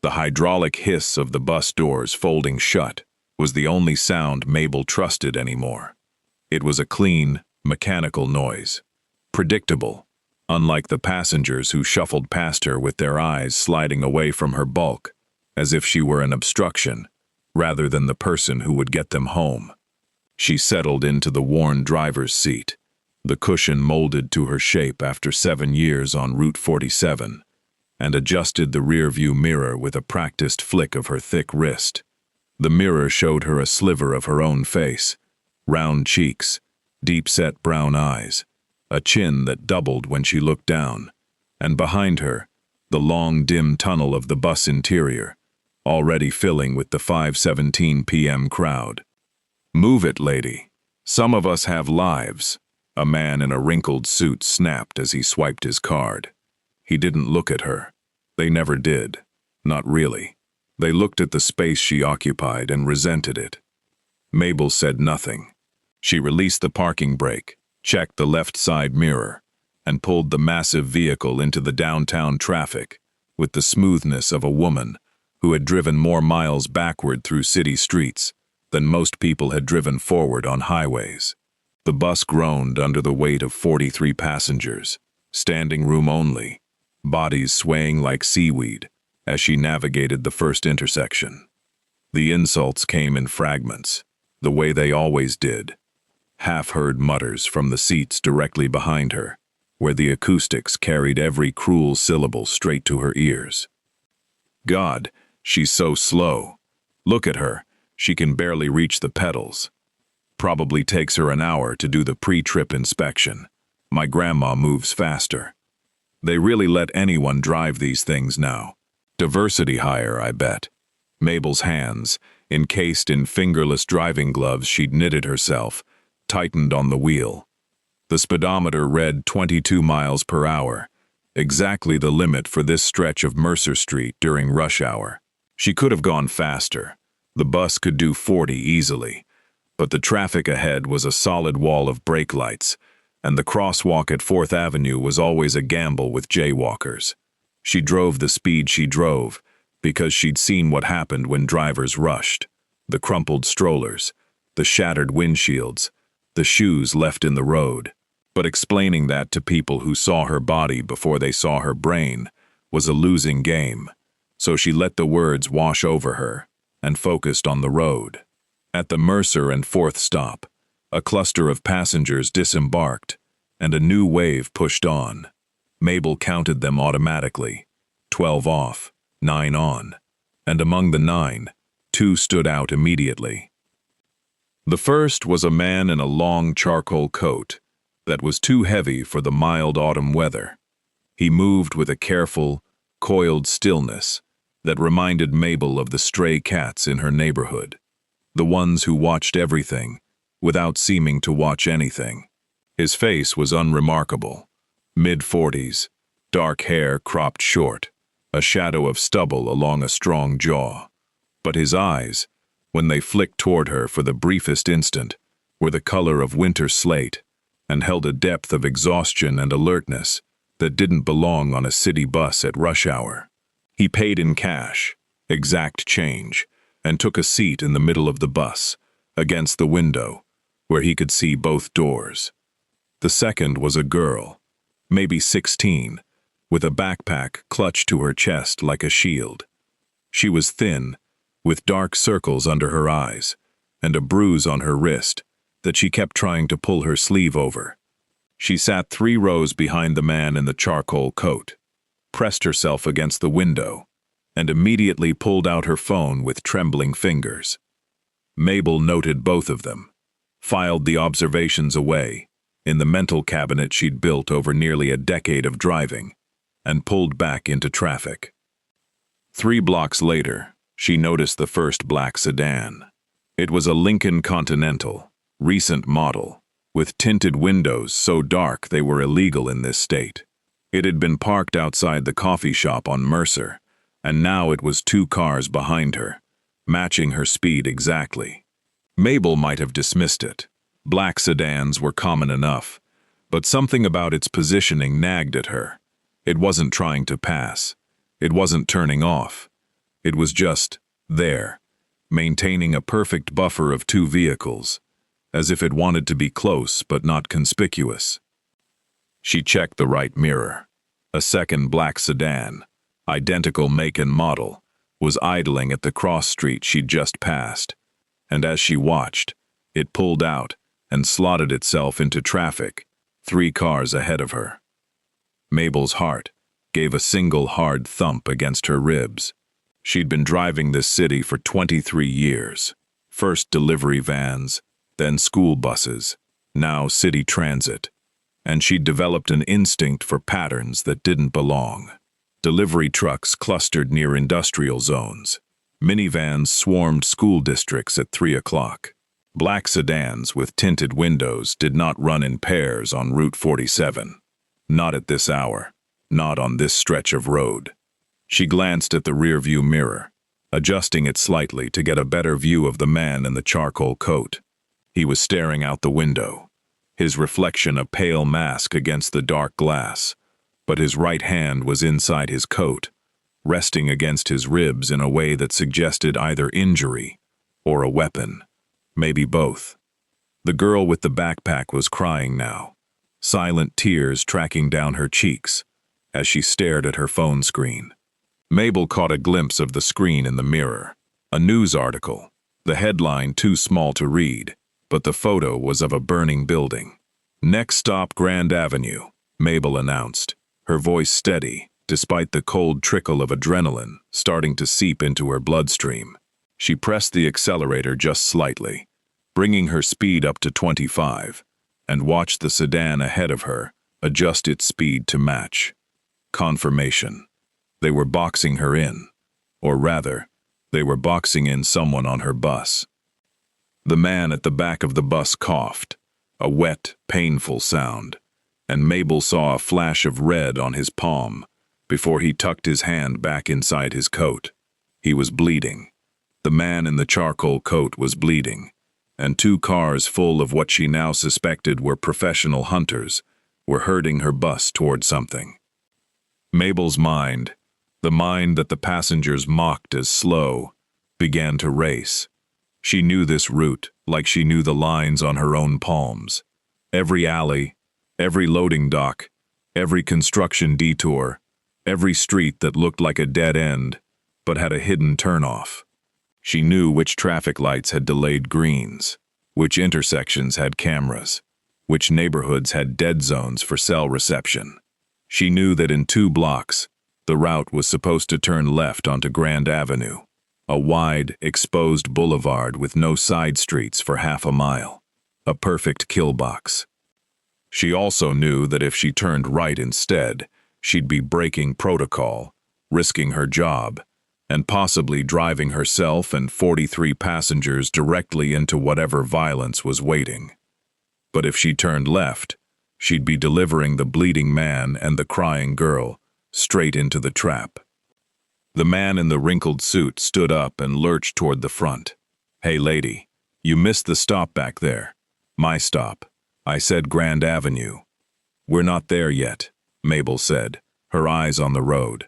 The hydraulic hiss of the bus doors folding shut was the only sound Mabel trusted anymore. It was a clean, mechanical noise. Predictable, unlike the passengers who shuffled past her with their eyes sliding away from her bulk, as if she were an obstruction, rather than the person who would get them home. She settled into the worn driver's seat, the cushion molded to her shape after 7 years on Route 47, and adjusted the rear-view mirror with a practiced flick of her thick wrist. The mirror showed her a sliver of her own face, round cheeks, deep-set brown eyes, a chin that doubled when she looked down, and behind her, the long, dim tunnel of the bus interior, already filling with the 5:17 p.m. crowd. "Move it, lady. Some of us have lives," a man in a wrinkled suit snapped as he swiped his card. He didn't look at her. They never did. Not really. They looked at the space she occupied and resented it. Mabel said nothing. She released the parking brake, checked the left side mirror, and pulled the massive vehicle into the downtown traffic with the smoothness of a woman who had driven more miles backward through city streets than most people had driven forward on highways. The bus groaned under the weight of 43 passengers, standing room only, bodies swaying like seaweed as she navigated the first intersection. The insults came in fragments, the way they always did. Half-heard mutters from the seats directly behind her, where the acoustics carried every cruel syllable straight to her ears. "God, she's so slow. Look at her, she can barely reach the pedals. Probably takes her an hour to do the pre-trip inspection. My grandma moves faster. They really let anyone drive these things now. Diversity hire, I bet." Mabel's hands, encased in fingerless driving gloves she'd knitted herself, tightened on the wheel. The speedometer read 22 miles per hour, exactly the limit for this stretch of Mercer Street during rush hour. She could have gone faster. The bus could do 40 easily, but the traffic ahead was a solid wall of brake lights, and the crosswalk at 4th Avenue was always a gamble with jaywalkers. She drove the speed she drove because she'd seen what happened when drivers rushed. The crumpled strollers, the shattered windshields, the shoes left in the road. But explaining that to people who saw her body before they saw her brain was a losing game, so she let the words wash over her and focused on the road. At the Mercer and 4th stop, a cluster of passengers disembarked, and a new wave pushed on. Mabel counted them automatically, 12 off, 9 on, and among the 9, 2 stood out immediately. The first was a man in a long charcoal coat that was too heavy for the mild autumn weather. He moved with a careful, coiled stillness that reminded Mabel of the stray cats in her neighborhood, the ones who watched everything without seeming to watch anything. His face was unremarkable, mid-40s, dark hair cropped short, a shadow of stubble along a strong jaw. But his eyes, when they flicked toward her for the briefest instant, were the color of winter slate and held a depth of exhaustion and alertness that didn't belong on a city bus at rush hour. He paid in cash, exact change, and took a seat in the middle of the bus, against the window, where he could see both doors. The second was a girl, maybe 16, with a backpack clutched to her chest like a shield. She was thin, with dark circles under her eyes, and a bruise on her wrist that she kept trying to pull her sleeve over. She sat 3 rows behind the man in the charcoal coat, pressed herself against the window, and immediately pulled out her phone with trembling fingers. Mabel noted both of them, filed the observations away in the mental cabinet she'd built over nearly a decade of driving, and pulled back into traffic. 3 blocks later, she noticed the first black sedan. It was a Lincoln Continental, recent model, with tinted windows so dark they were illegal in this state. It had been parked outside the coffee shop on Mercer, and now it was 2 cars behind her, matching her speed exactly. Mabel might have dismissed it. Black sedans were common enough, but something about its positioning nagged at her. It wasn't trying to pass. It wasn't turning off. It was just there, maintaining a perfect buffer of two vehicles, as if it wanted to be close but not conspicuous. She checked the right mirror. A second black sedan, identical make and model, was idling at the cross street she'd just passed, and as she watched, it pulled out and slotted itself into traffic, 3 cars ahead of her. Mabel's heart gave a single hard thump against her ribs. She'd been driving this city for 23 years. First delivery vans, then school buses, now city transit. And she'd developed an instinct for patterns that didn't belong. Delivery trucks clustered near industrial zones. Minivans swarmed school districts at 3 o'clock. Black sedans with tinted windows did not run in pairs on Route 47. Not at this hour. Not on this stretch of road. She glanced at the rearview mirror, adjusting it slightly to get a better view of the man in the charcoal coat. He was staring out the window, his reflection a pale mask against the dark glass, but his right hand was inside his coat, resting against his ribs in a way that suggested either injury or a weapon, maybe both. The girl with the backpack was crying now, silent tears tracking down her cheeks as she stared at her phone screen. Mabel caught a glimpse of the screen in the mirror, a news article, the headline too small to read, but the photo was of a burning building. "Next stop Grand Avenue," Mabel announced, her voice steady, despite the cold trickle of adrenaline starting to seep into her bloodstream. She pressed the accelerator just slightly, bringing her speed up to 25, and watched the sedan ahead of her adjust its speed to match. Confirmation. They were boxing her in, or rather, they were boxing in someone on her bus. The man at the back of the bus coughed, a wet, painful sound, and Mabel saw a flash of red on his palm before he tucked his hand back inside his coat. He was bleeding. The man in the charcoal coat was bleeding, and 2 cars full of what she now suspected were professional hunters were herding her bus toward something. Mabel's mind, the mind that the passengers mocked as slow, began to race. She knew this route like she knew the lines on her own palms. Every alley, every loading dock, every construction detour, every street that looked like a dead end but had a hidden turnoff. She knew which traffic lights had delayed greens, which intersections had cameras, which neighborhoods had dead zones for cell reception. She knew that in 2 blocks, the route was supposed to turn left onto Grand Avenue, a wide, exposed boulevard with no side streets for half a mile, a perfect kill box. She also knew that if she turned right instead, she'd be breaking protocol, risking her job, and possibly driving herself and 43 passengers directly into whatever violence was waiting. But if she turned left, she'd be delivering the bleeding man and the crying girl straight into the trap. The man in the wrinkled suit stood up and lurched toward the front. "Hey, lady, you missed the stop back there." "My stop. I said Grand Avenue." "We're not there yet," Mabel said, her eyes on the road.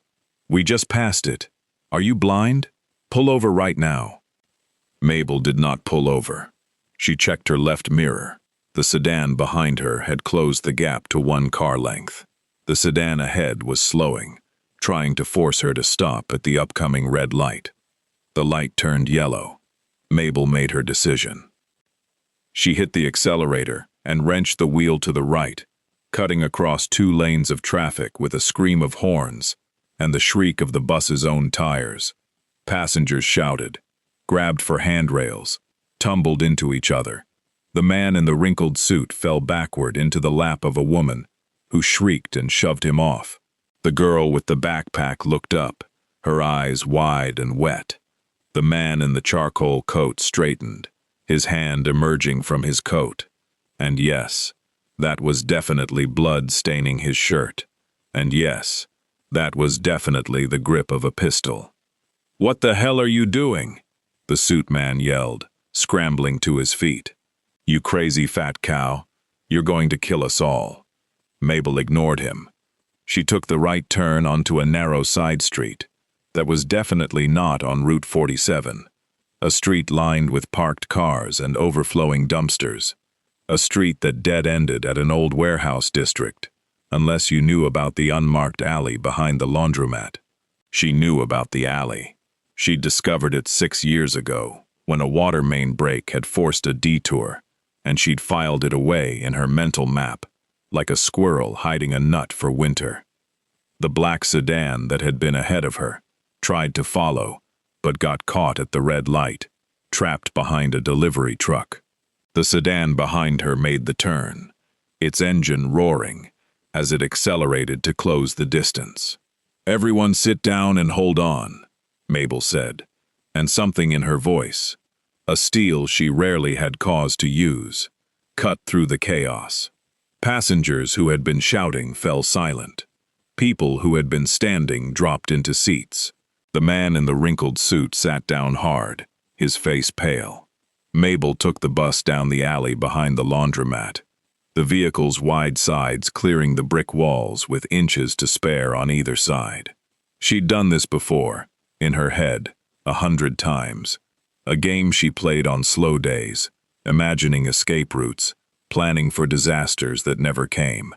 "We just passed it. Are you blind? Pull over right now." Mabel did not pull over. She checked her left mirror. The sedan behind her had closed the gap to 1 car length. The sedan ahead was slowing, trying to force her to stop at the upcoming red light. The light turned yellow. Mabel made her decision. She hit the accelerator and wrenched the wheel to the right, cutting across 2 lanes of traffic with a scream of horns and the shriek of the bus's own tires. Passengers shouted, grabbed for handrails, tumbled into each other. The man in the wrinkled suit fell backward into the lap of a woman who shrieked and shoved him off. The girl with the backpack looked up, her eyes wide and wet. The man in the charcoal coat straightened, his hand emerging from his coat. And yes, that was definitely blood staining his shirt. And yes, that was definitely the grip of a pistol. "What the hell are you doing?" the suit man yelled, scrambling to his feet. "You crazy fat cow. You're going to kill us all." Mabel ignored him. She took the right turn onto a narrow side street. that was definitely not on Route 47. A street lined with parked cars and overflowing dumpsters. A street that dead-ended at an old warehouse district, unless you knew about the unmarked alley behind the laundromat. She knew about the alley. She'd discovered it 6 years ago, when a water main break had forced a detour, and she'd filed it away in her mental map, like a squirrel hiding a nut for winter. The black sedan that had been ahead of her tried to follow, but got caught at the red light, trapped behind a delivery truck. The sedan behind her made the turn, its engine roaring as it accelerated to close the distance. "Everyone sit down and hold on," Mabel said, and something in her voice, a steel she rarely had cause to use, cut through the chaos. Passengers who had been shouting fell silent. People who had been standing dropped into seats. The man in the wrinkled suit sat down hard, his face pale. Mabel took the bus down the alley behind the laundromat, the vehicle's wide sides clearing the brick walls with inches to spare on either side. She'd done this before, in her head, 100 times. A game she played on slow days, imagining escape routes, planning for disasters that never came.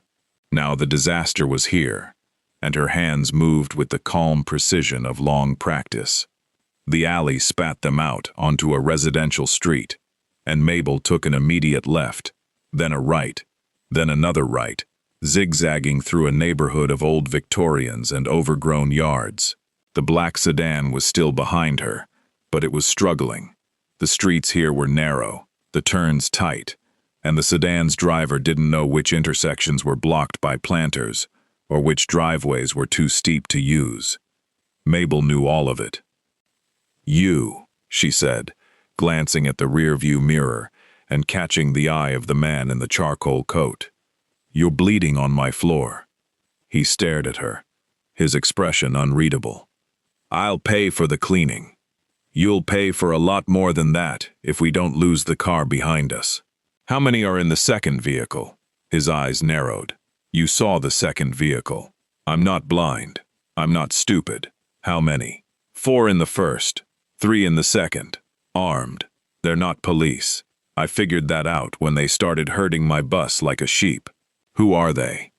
Now the disaster was here, and her hands moved with the calm precision of long practice. The alley spat them out onto a residential street, and Mabel took an immediate left, then a right, then another right, zigzagging through a neighborhood of old Victorians and overgrown yards. The black sedan was still behind her, but it was struggling. The streets here were narrow, the turns tight, and the sedan's driver didn't know which intersections were blocked by planters or which driveways were too steep to use. Mabel knew all of it. "You," she said, glancing at the rearview mirror and catching the eye of the man in the charcoal coat. "You're bleeding on my floor." He stared at her, his expression unreadable. "I'll pay for the cleaning. You'll pay for a lot more than that if we don't lose the car behind us." "How many are in the second vehicle?" His eyes narrowed. "You saw the second vehicle. I'm not blind. I'm not stupid. How many?" "4 in the first, 3 in the second. Armed. They're not police. I figured that out when they started herding my bus like a sheep." "Who are they?"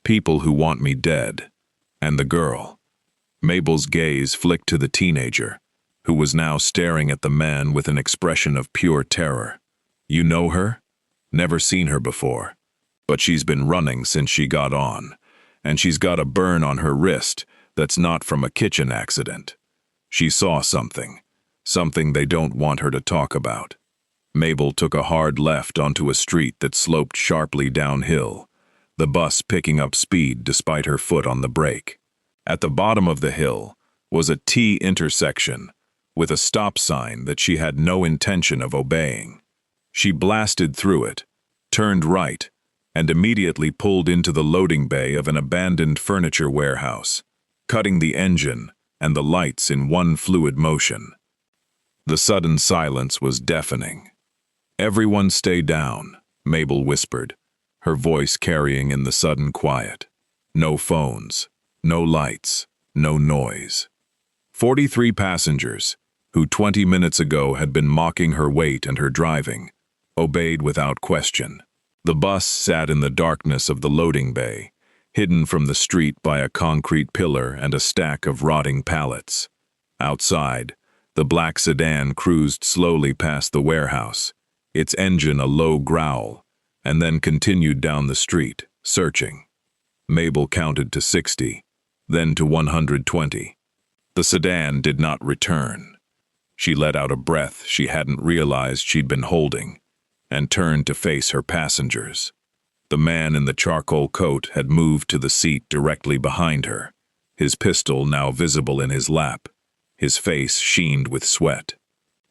"People who want me dead. And the girl." Mabel's gaze flicked to the teenager, who was now staring at the man with an expression of pure terror. "You know her?" "Never seen her before. But she's been running since she got on, and she's got a burn on her wrist that's not from a kitchen accident. She saw something they don't want her to talk about." Mabel took a hard left onto a street that sloped sharply downhill, the bus picking up speed despite her foot on the brake. At the bottom of the hill was a T intersection with a stop sign that she had no intention of obeying. She blasted through it, turned right, and immediately pulled into the loading bay of an abandoned furniture warehouse, cutting the engine and the lights in one fluid motion. The sudden silence was deafening. "Everyone stay down," Mabel whispered, her voice carrying in the sudden quiet. "No phones, no lights, no noise." 43 passengers, who 20 minutes ago had been mocking her weight and her driving, obeyed without question. The bus sat in the darkness of the loading bay, hidden from the street by a concrete pillar and a stack of rotting pallets. Outside, the black sedan cruised slowly past the warehouse, its engine a low growl, and then continued down the street, searching. Mabel counted to 60, then to 120. The sedan did not return. She let out a breath she hadn't realized she'd been holding, and turned to face her passengers. The man in the charcoal coat had moved to the seat directly behind her, his pistol now visible in his lap, his face sheened with sweat.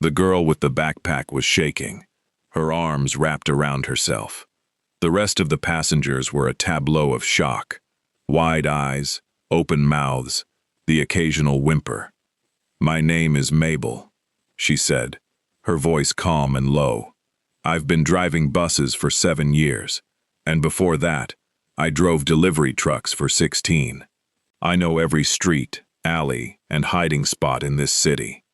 The girl with the backpack was shaking, her arms wrapped around herself. The rest of the passengers were a tableau of shock, wide eyes, open mouths, the occasional whimper. "My name is Mabel," she said, her voice calm and low. "I've been driving buses for 7 years, and before that, I drove delivery trucks for 16. I know every street, alley, and hiding spot in this city.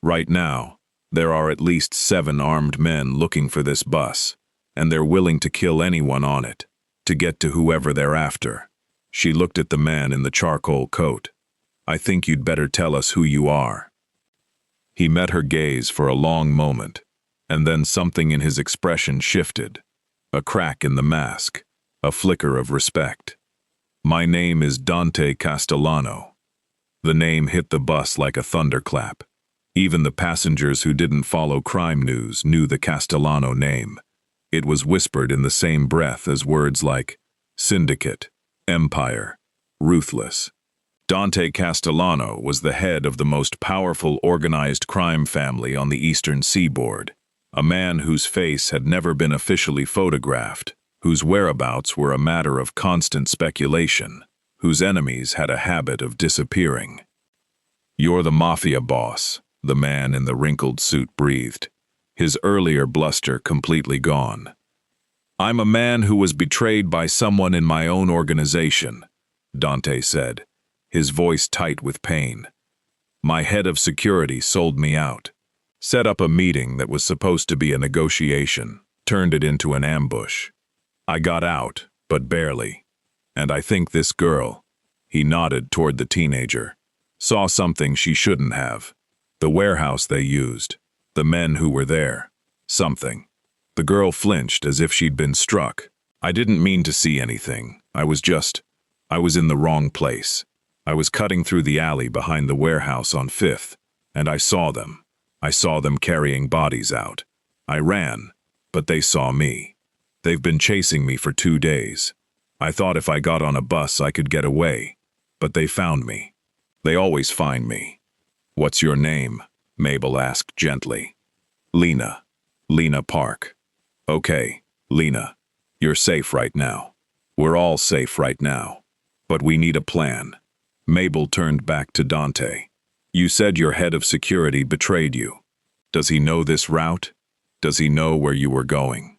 Right now, there are at least 7 armed men looking for this bus, and they're willing to kill anyone on it, to get to whoever they're after. She looked at the man in the charcoal coat. I think you'd better tell us who you are. He met her gaze for a long moment, and then something in his expression shifted. A crack in the mask, a flicker of respect. My name is Dante Castellano. The name hit the bus like a thunderclap. Even the passengers who didn't follow crime news knew the Castellano name. It was whispered in the same breath as words like syndicate, empire, ruthless. Dante Castellano was the head of the most powerful organized crime family on the eastern seaboard, a man whose face had never been officially photographed, whose whereabouts were a matter of constant speculation, whose enemies had a habit of disappearing. You're the Mafia boss, the man in the wrinkled suit breathed, his earlier bluster completely gone. I'm a man who was betrayed by someone in my own organization, Dante said, his voice tight with pain. My head of security sold me out, set up a meeting that was supposed to be a negotiation, turned it into an ambush. I got out, but barely. And I think this girl, he nodded toward the teenager, saw something she shouldn't have. The warehouse they used, the men who were there, something. The girl flinched as if she'd been struck. I didn't mean to see anything. I was in the wrong place. I was cutting through the alley behind the warehouse on 5th, and I saw them. I saw them carrying bodies out. I ran, but they saw me. They've been chasing me for 2 days. I thought if I got on a bus I could get away, but they found me. They always find me. What's your name? Mabel asked gently. Lena. Lena Park. Okay, Lena. You're safe right now. We're all safe right now. But we need a plan. Mabel turned back to Dante. You said your head of security betrayed you. Does he know this route? Does he know where you were going?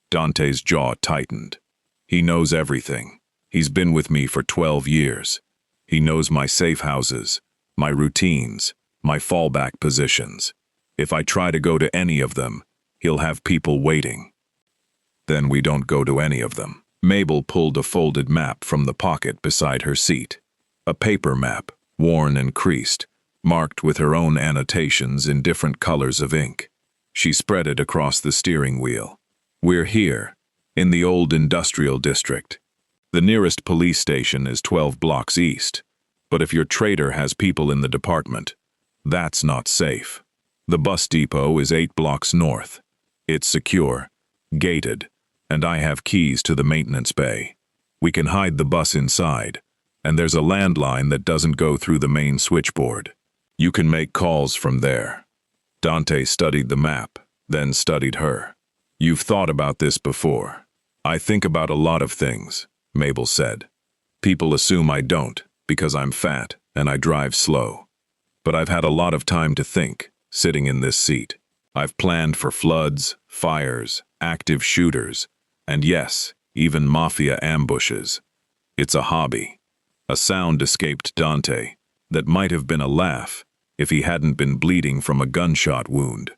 Dante's jaw tightened. He knows everything. He's been with me for 12 years. He knows my safe houses, my routines, my fallback positions. If I try to go to any of them, he'll have people waiting. Then we don't go to any of them. Mabel pulled a folded map from the pocket beside her seat. A paper map, worn and creased, marked with her own annotations in different colors of ink. She spread it across the steering wheel. We're here, in the old industrial district. The nearest police station is 12 blocks east, but if your trader has people in the department, that's not safe. The bus depot is 8 blocks north. It's secure, gated, and I have keys to the maintenance bay. We can hide the bus inside, and there's a landline that doesn't go through the main switchboard. You can make calls from there. Dante studied the map, then studied her. You've thought about this before. I think about a lot of things, Mabel said. People assume I don't, because I'm fat and I drive slow. But I've had a lot of time to think, sitting in this seat. I've planned for floods, fires, active shooters, and yes, even Mafia ambushes. It's a hobby. A sound escaped Dante that might have been a laugh if he hadn't been bleeding from a gunshot wound.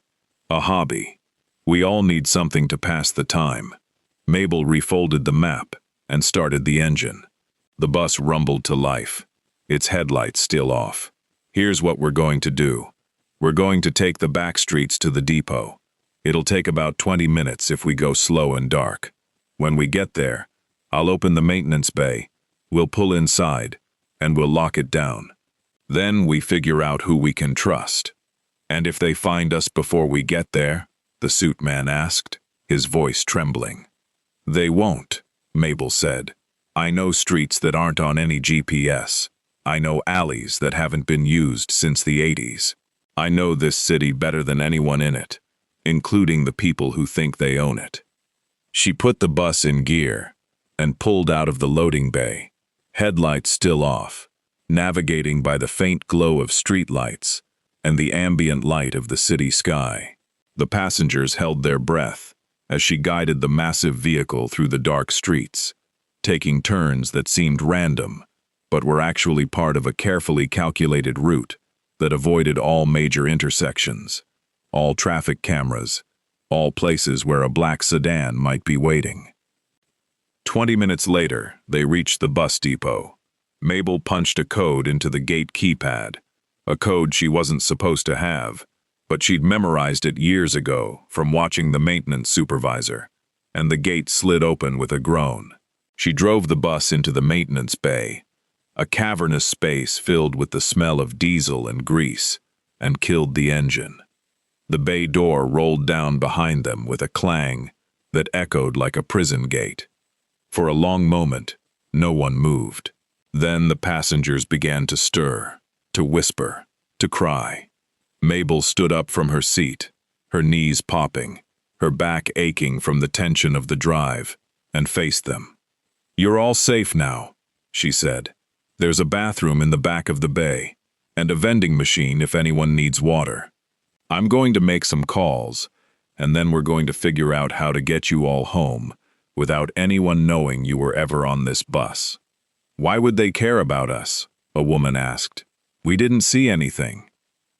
A hobby. We all need something to pass the time. Mabel refolded the map and started the engine. The bus rumbled to life, its headlights still off. Here's what we're going to do. We're going to take the back streets to the depot. It'll take about 20 minutes if we go slow and dark. When we get there, I'll open the maintenance bay, we'll pull inside, and we'll lock it down. Then we figure out who we can trust. And if they find us before we get there? The suit man asked, his voice trembling. They won't, Mabel said. I know streets that aren't on any GPS. I know alleys that haven't been used since the 80s. I know this city better than anyone in it, including the people who think they own it. She put the bus in gear and pulled out of the loading bay, headlights still off, navigating by the faint glow of streetlights and the ambient light of the city sky. The passengers held their breath as she guided the massive vehicle through the dark streets, taking turns that seemed random, but were actually part of a carefully calculated route that avoided all major intersections, all traffic cameras, all places where a black sedan might be waiting. 20 minutes later, they reached the bus depot. Mabel punched a code into the gate keypad, a code she wasn't supposed to have, but she'd memorized it years ago from watching the maintenance supervisor, and the gate slid open with a groan. She drove the bus into the maintenance bay, a cavernous space filled with the smell of diesel and grease, and killed the engine. The bay door rolled down behind them with a clang that echoed like a prison gate. For a long moment, no one moved. Then the passengers began to stir, to whisper, to cry. Mabel stood up from her seat, her knees popping, her back aching from the tension of the drive, and faced them. "You're all safe now," she said. "There's a bathroom in the back of the bay, and a vending machine if anyone needs water. I'm going to make some calls, and then we're going to figure out how to get you all home without anyone knowing you were ever on this bus." "Why would they care about us?" a woman asked. "We didn't see anything."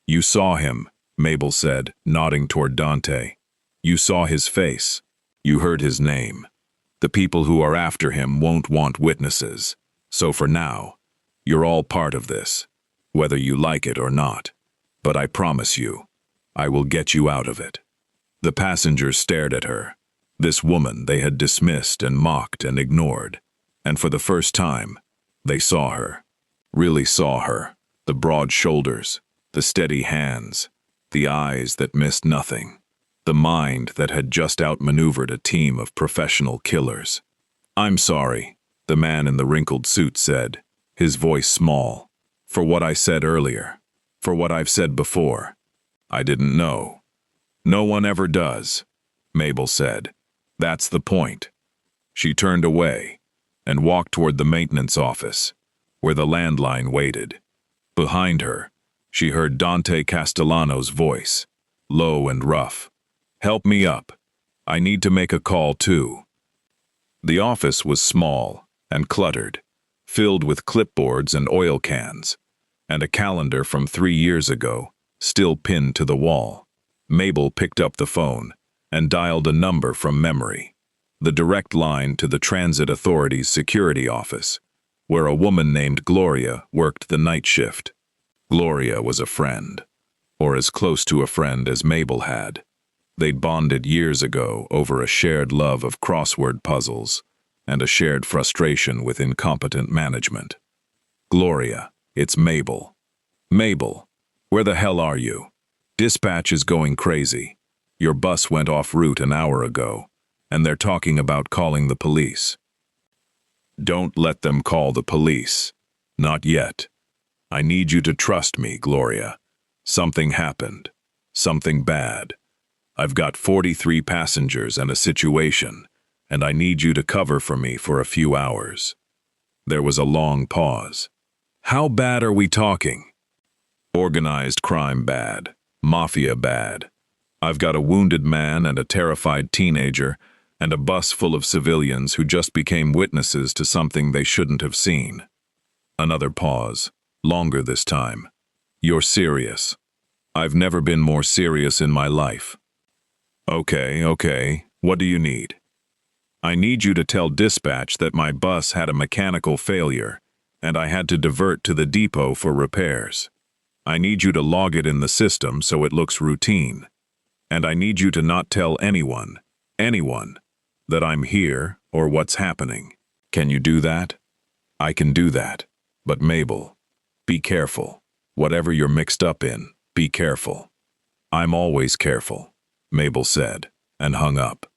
"You saw him," Mabel said, nodding toward Dante. "You saw his face. You heard his name. The people who are after him won't want witnesses. So for now, you're all part of this, whether you like it or not. But I promise you, I will get you out of it." The passengers stared at her, this woman they had dismissed and mocked and ignored, and for the first time, they saw her, really saw her, the broad shoulders, the steady hands, the eyes that missed nothing, the mind that had just outmaneuvered a team of professional killers. "I'm sorry," the man in the wrinkled suit said, his voice small, "for what I said earlier, for what I've said before. I didn't know." "No one ever does," Mabel said. "That's the point." She turned away and walked toward the maintenance office, where the landline waited. Behind her, she heard Dante Castellano's voice, low and rough. "Help me up. I need to make a call too." The office was small and cluttered, filled with clipboards and oil cans, and a calendar from 3 years ago, still pinned to the wall. Mabel picked up the phone and dialed a number from memory, the direct line to the Transit Authority's security office, where a woman named Gloria worked the night shift. Gloria was a friend, or as close to a friend as Mabel had. They'd bonded years ago over a shared love of crossword puzzles and a shared frustration with incompetent management. "Gloria, it's Mabel." "Mabel, where the hell are you? Dispatch is going crazy. Your bus went off route an hour ago, and they're talking about calling the police." "Don't let them call the police. Not yet. I need you to trust me, Gloria. Something happened. Something bad. I've got 43 passengers and a situation, and I need you to cover for me for a few hours." There was a long pause. "How bad are we talking?" "Organized crime bad. Mafia bad. I've got a wounded man and a terrified teenager, and a bus full of civilians who just became witnesses to something they shouldn't have seen." Another pause, longer this time. "You're serious." "I've never been more serious in my life." Okay, what do you need?" "I need you to tell dispatch that my bus had a mechanical failure, and I had to divert to the depot for repairs. I need you to log it in the system so it looks routine. And I need you to not tell anyone, that I'm here or what's happening. Can you do that?" "I can do that. But Mabel, be careful. Whatever you're mixed up in, be careful." "I'm always careful," Mabel said, and hung up.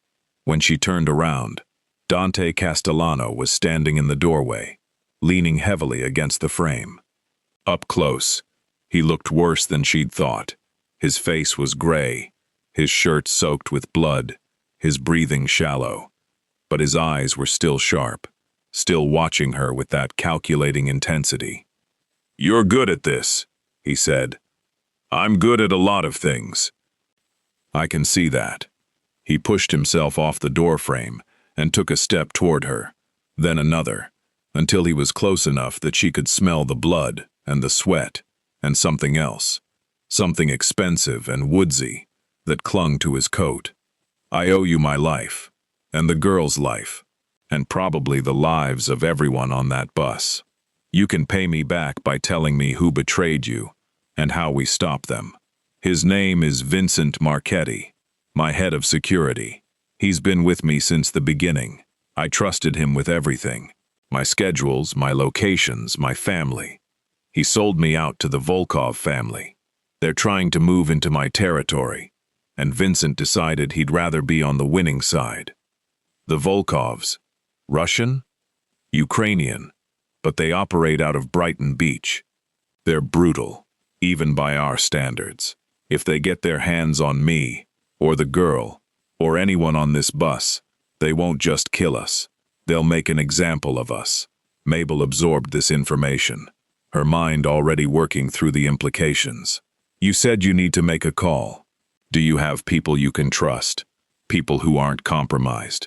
When she turned around, Dante Castellano was standing in the doorway, leaning heavily against the frame. Up close, he looked worse than she'd thought. His face was gray, his shirt soaked with blood, his breathing shallow. But his eyes were still sharp, still watching her with that calculating intensity. "You're good at this," he said. "I'm good at a lot of things." "I can see that." He pushed himself off the doorframe and took a step toward her, then another, until he was close enough that she could smell the blood and the sweat and something else, something expensive and woodsy that clung to his coat. I owe you my life, and the girl's life, and probably the lives of everyone on that bus. You can pay me back by telling me who betrayed you and how we stop them. His name is Vincent Marchetti, my head of security. He's been with me since the beginning. I trusted him with everything. My schedules, my locations, my family. He sold me out to the Volkov family. They're trying to move into my territory, and Vincent decided he'd rather be on the winning side. The Volkovs, Russian? Ukrainian, but they operate out of Brighton Beach. They're brutal, even by our standards. If they get their hands on me, or the girl, or anyone on this bus, they won't just kill us. They'll make an example of us. Mabel absorbed this information, her mind already working through the implications. You said you need to make a call. Do you have people you can trust? People who aren't compromised?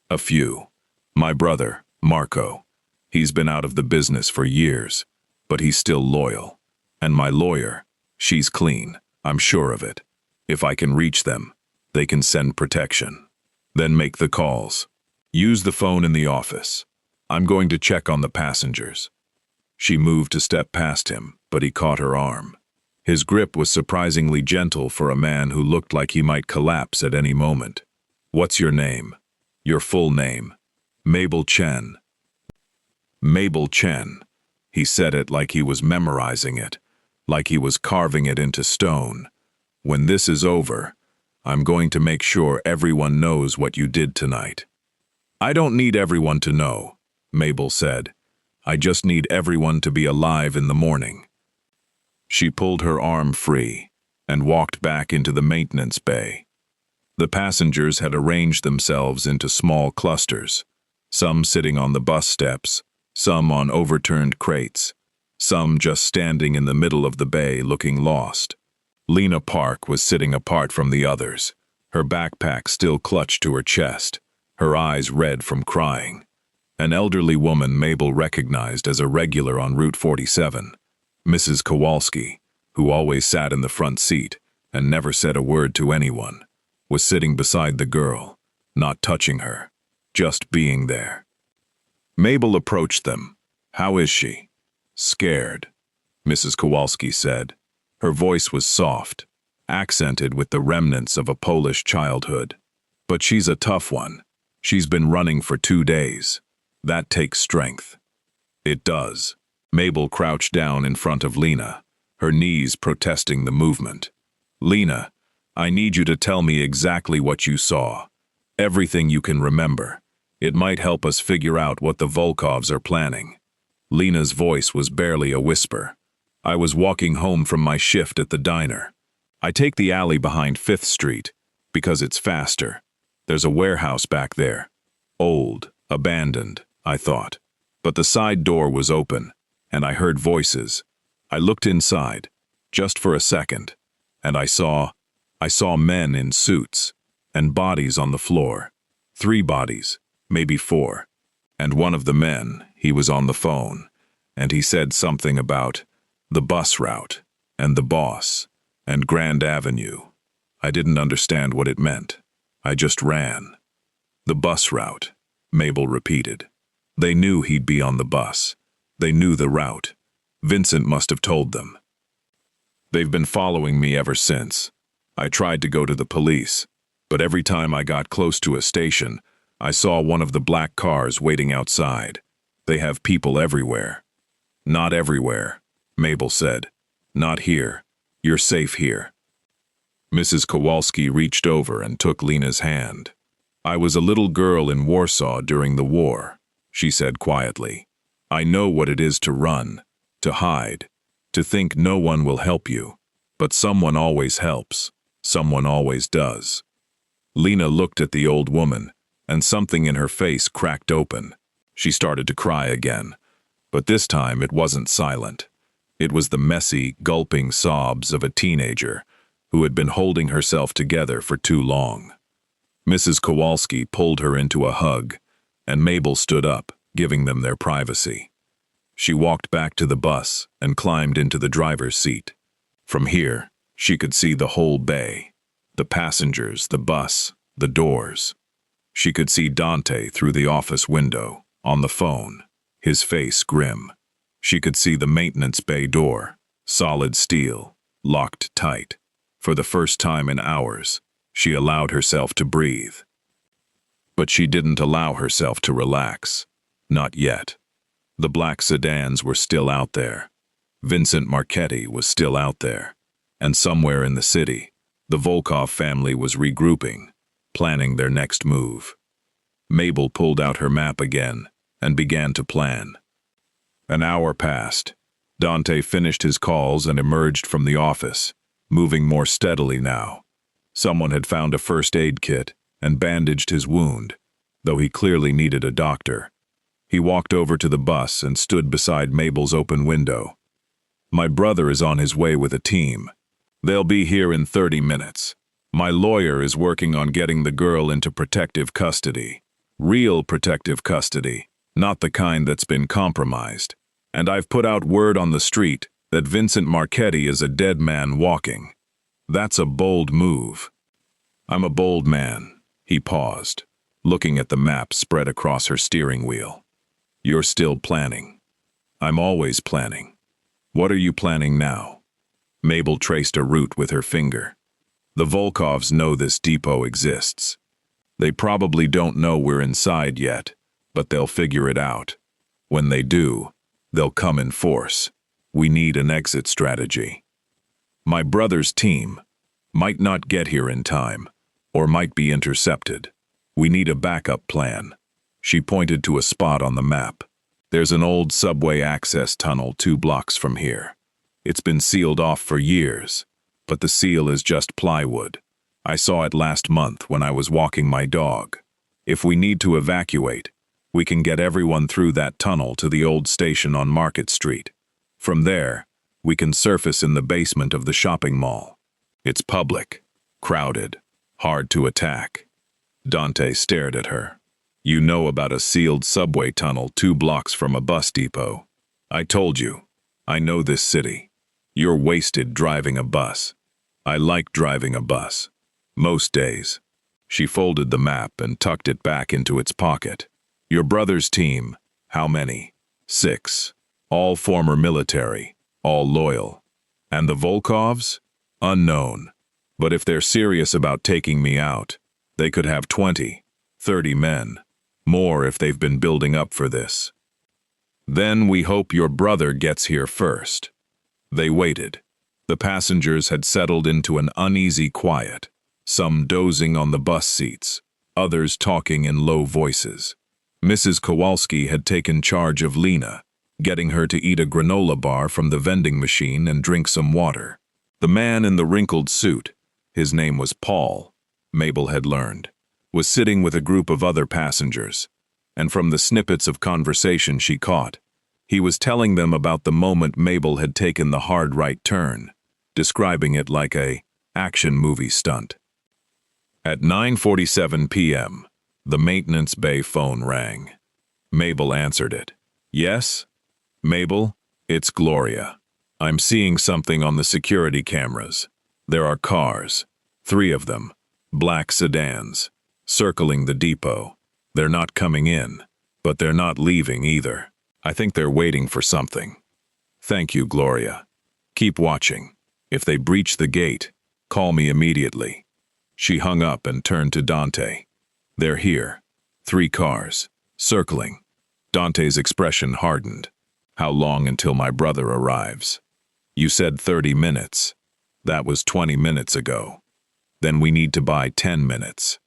A few. My brother, Marco. He's been out of the business for years, but he's still loyal. And my lawyer, she's clean, I'm sure of it. If I can reach them, they can send protection. Then make the calls. Use the phone in the office. I'm going to check on the passengers. She moved to step past him, but he caught her arm. His grip was surprisingly gentle for a man who looked like he might collapse at any moment. What's your name? Your full name. Mabel Chen. Mabel Chen. He said it like he was memorizing it, like he was carving it into stone. When this is over, I'm going to make sure everyone knows what you did tonight. I don't need everyone to know, Mabel said. I just need everyone to be alive in the morning. She pulled her arm free and walked back into the maintenance bay. The passengers had arranged themselves into small clusters, some sitting on the bus steps, some on overturned crates, some just standing in the middle of the bay looking lost. Lena Park was sitting apart from the others, her backpack still clutched to her chest, her eyes red from crying. An elderly woman Mabel recognized as a regular on Route 47, Mrs. Kowalski, who always sat in the front seat and never said a word to anyone, was sitting beside the girl, not touching her, just being there. Mabel approached them. How is she? Scared, Mrs. Kowalski said. Her voice was soft, accented with the remnants of a Polish childhood. But she's a tough one. She's been running for 2 days. That takes strength. It does. Mabel crouched down in front of Lena, her knees protesting the movement. Lena, I need you to tell me exactly what you saw. Everything you can remember. It might help us figure out what the Volkovs are planning. Lena's voice was barely a whisper. I was walking home from my shift at the diner. I take the alley behind 5th Street, because it's faster. There's a warehouse back there. Old, abandoned, I thought. But the side door was open, and I heard voices. I looked inside, just for a second, and I saw men in suits, and bodies on the floor. 3 bodies, maybe 4. And one of the men, he was on the phone, and he said something about the bus route, and the boss, and Grand Avenue. I didn't understand what it meant. I just ran. The bus route, Mabel repeated. They knew he'd be on the bus. They knew the route. Vincent must have told them. They've been following me ever since. I tried to go to the police, but every time I got close to a station, I saw one of the black cars waiting outside. They have people everywhere. Not everywhere, Mabel said. Not here. You're safe here. Mrs. Kowalski reached over and took Lena's hand. I was a little girl in Warsaw during the war, she said quietly. I know what it is to run, to hide, to think no one will help you. But someone always helps. Someone always does. Lena looked at the old woman, and something in her face cracked open. She started to cry again. But this time it wasn't silent. It was the messy, gulping sobs of a teenager who had been holding herself together for too long. Mrs. Kowalski pulled her into a hug, and Mabel stood up, giving them their privacy. She walked back to the bus and climbed into the driver's seat. From here, she could see the whole bay, the passengers, the bus, the doors. She could see Dante through the office window, on the phone, his face grim. She could see the maintenance bay door, solid steel, locked tight. For the first time in hours, she allowed herself to breathe. But she didn't allow herself to relax. Not yet. The black sedans were still out there. Vincent Marchetti was still out there. And somewhere in the city, the Volkov family was regrouping, planning their next move. Mabel pulled out her map again and began to plan. An hour passed. Dante finished his calls and emerged from the office, moving more steadily now. Someone had found a first aid kit and bandaged his wound, though he clearly needed a doctor. He walked over to the bus and stood beside Mabel's open window. "My brother is on his way with a team. They'll be here in 30 minutes. My lawyer is working on getting the girl into protective custody. Real protective custody, not the kind that's been compromised. And I've put out word on the street that Vincent Marchetti is a dead man walking. That's a bold move." "I'm a bold man." He paused, looking at the map spread across her steering wheel. "You're still planning." "I'm always planning." "What are you planning now?" Mabel traced a route with her finger. "The Volkovs know this depot exists. They probably don't know we're inside yet, but they'll figure it out. When they do, they'll come in force. We need an exit strategy. My brother's team might not get here in time, or might be intercepted. We need a backup plan." She pointed to a spot on the map. "There's an old subway access tunnel 2 blocks from here. It's been sealed off for years, but the seal is just plywood. I saw it last month when I was walking my dog. If we need to evacuate, we can get everyone through that tunnel to the old station on Market Street. From there, we can surface in the basement of the shopping mall. It's public, crowded, hard to attack." Dante stared at her. "You know about a sealed subway tunnel 2 blocks from a bus depot. I told you, I know this city. You're wasted driving a bus. I like driving a bus. Most days." She folded the map and tucked it back into its pocket. "Your brother's team, how many?" 6. All former military, all loyal. And the Volkovs? Unknown. But if they're serious about taking me out, they could have 20, 30 men. More if they've been building up for this. Then we hope your brother gets here first." They waited. The passengers had settled into an uneasy quiet, some dozing on the bus seats, others talking in low voices. Mrs. Kowalski had taken charge of Lena, getting her to eat a granola bar from the vending machine and drink some water. The man in the wrinkled suit, his name was Paul, Mabel had learned, was sitting with a group of other passengers, and from the snippets of conversation she caught, he was telling them about the moment Mabel had taken the hard right turn, describing it like a action movie stunt. At 9:47 p.m., the maintenance bay phone rang. Mabel answered it. "Yes? Mabel, it's Gloria. I'm seeing something on the security cameras. There are cars, 3 of them, black sedans, circling the depot. They're not coming in, but they're not leaving either. I think they're waiting for something. Thank you, Gloria. Keep watching. If they breach the gate, call me immediately." She hung up and turned to Dante. "They're here. 3 cars, circling." Dante's expression hardened. "How long until my brother arrives?" "You said 30 minutes. That was 20 minutes ago. Then we need to buy 10 minutes.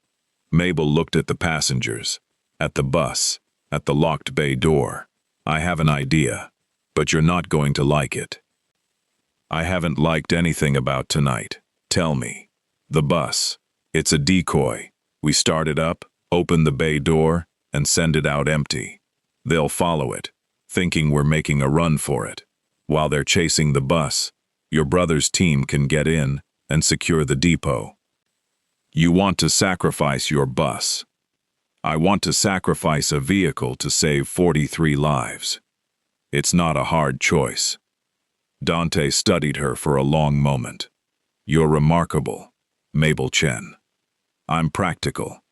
Mabel looked at the passengers, at the bus, at the locked bay door. "I have an idea, but you're not going to like it." "I haven't liked anything about tonight. Tell me." "The bus. It's a decoy. We start it up, open the bay door, and send it out empty. They'll follow it, thinking we're making a run for it. While they're chasing the bus, your brother's team can get in and secure the depot." "You want to sacrifice your bus." I want to sacrifice a vehicle to save 43 lives. It's not a hard choice. Dante studied her for a long moment. You're remarkable, Mabel Chen. I'm practical.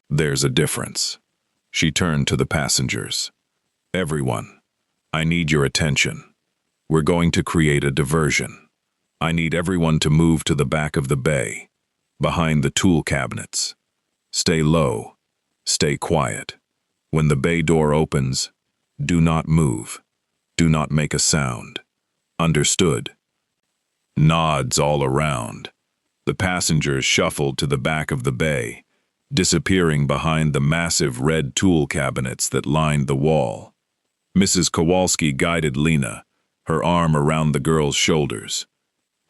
There's a difference. She turned to the passengers. Everyone, I need your attention. We're going to create a diversion. I need everyone to move to the back of the bay, behind the tool cabinets. Stay low. Stay quiet. When the bay door opens, do not move. Do not make a sound. Understood? Nods all around. The passengers shuffled to the back of the bay, disappearing behind the massive red tool cabinets that lined the wall. Mrs. Kowalski guided Lena, her arm around the girl's shoulders.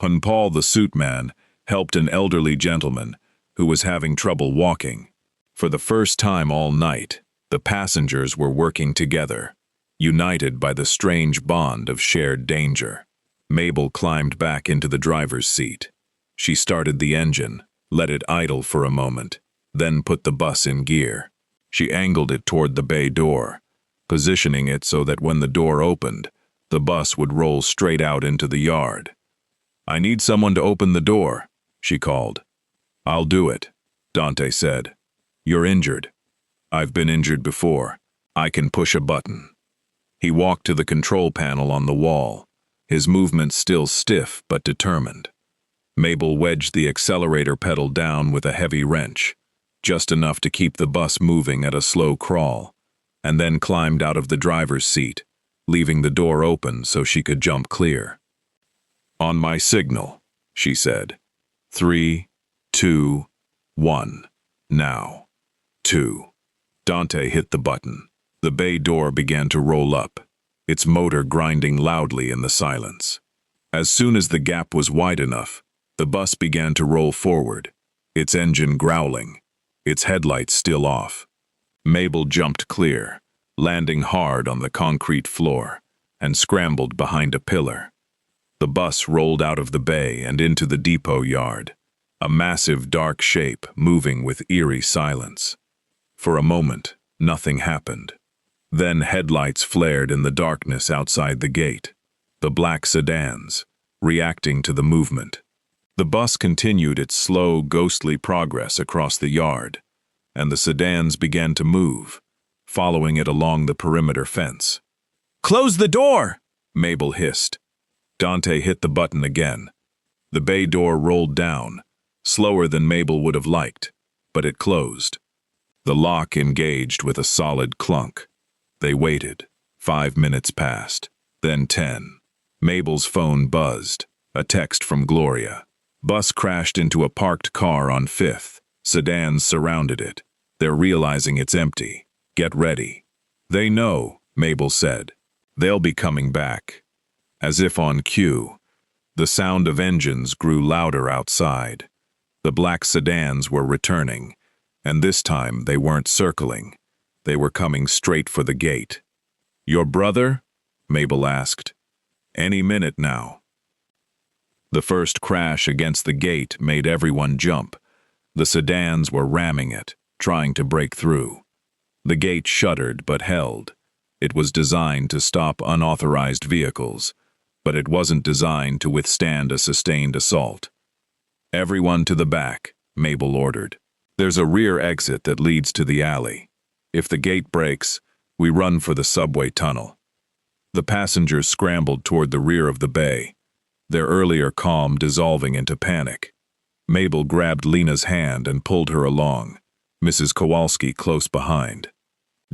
Paul, the suit man, helped an elderly gentleman who was having trouble walking. For the first time all night, the passengers were working together, united by the strange bond of shared danger. Mabel climbed back into the driver's seat. She started the engine, let it idle for a moment, then put the bus in gear. She angled it toward the bay door, positioning it so that when the door opened, the bus would roll straight out into the yard. I need someone to open the door, she called. I'll do it, Dante said. You're injured. I've been injured before. I can push a button. He walked to the control panel on the wall, his movements still stiff but determined. Mabel wedged the accelerator pedal down with a heavy wrench, just enough to keep the bus moving at a slow crawl, and then climbed out of the driver's seat, leaving the door open so she could jump clear. On my signal, she said. 3, 2, 1. Now. 2. Dante hit the button. The bay door began to roll up, its motor grinding loudly in the silence. As soon as the gap was wide enough, the bus began to roll forward, its engine growling, its headlights still off. Mabel jumped clear, landing hard on the concrete floor, and scrambled behind a pillar. The bus rolled out of the bay and into the depot yard, a massive dark shape moving with eerie silence. For a moment, nothing happened. Then headlights flared in the darkness outside the gate, the black sedans, reacting to the movement. The bus continued its slow, ghostly progress across the yard, and the sedans began to move, following it along the perimeter fence. "Close the door!" Mabel hissed. Dante hit the button again. The bay door rolled down, slower than Mabel would have liked, but it closed. The lock engaged with a solid clunk. They waited. 5 minutes passed, then 10. Mabel's phone buzzed, a text from Gloria. Bus crashed into a parked car on 5th. Sedans surrounded it. They're realizing it's empty. Get ready. They know, Mabel said. They'll be coming back. As if on cue, the sound of engines grew louder outside. The black sedans were returning, and this time they weren't circling. They were coming straight for the gate. Your brother? Mabel asked. Any minute now. The first crash against the gate made everyone jump. The sedans were ramming it, trying to break through. The gate shuddered but held. It was designed to stop unauthorized vehicles, but it wasn't designed to withstand a sustained assault. Everyone to the back, Mabel ordered. There's a rear exit that leads to the alley. If the gate breaks, we run for the subway tunnel. The passengers scrambled toward the rear of the bay, their earlier calm dissolving into panic. Mabel grabbed Lena's hand and pulled her along, Mrs. Kowalski close behind.